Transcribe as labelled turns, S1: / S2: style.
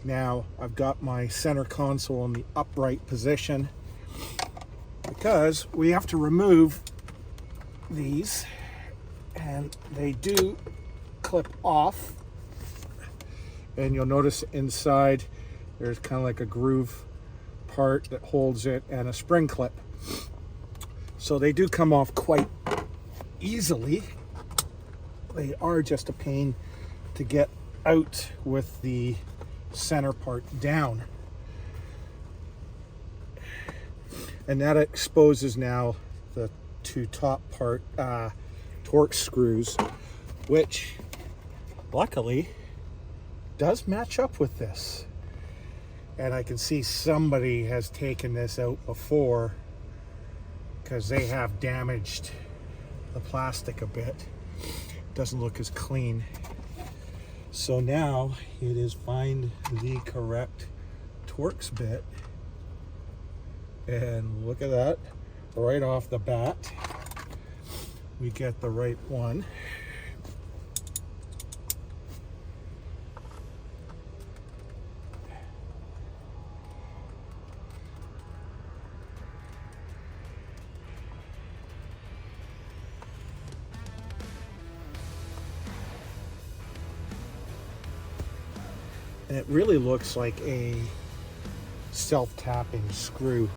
S1: Now I've got my center console in the upright position because we have to remove these, and they do clip off, and you'll notice inside there's kind of like a groove part that holds it and a spring clip. So they do come off quite easily. They are just a pain to get out with the center part down. And that exposes now the two top part Torx screws, which luckily does match up with this. And I can see somebody has taken this out before because they have damaged the plastic a bit. Doesn't look as clean. So now it is find the correct Torx bit, and look at that, right off the bat we get the right one. And it really looks like a self-tapping screw.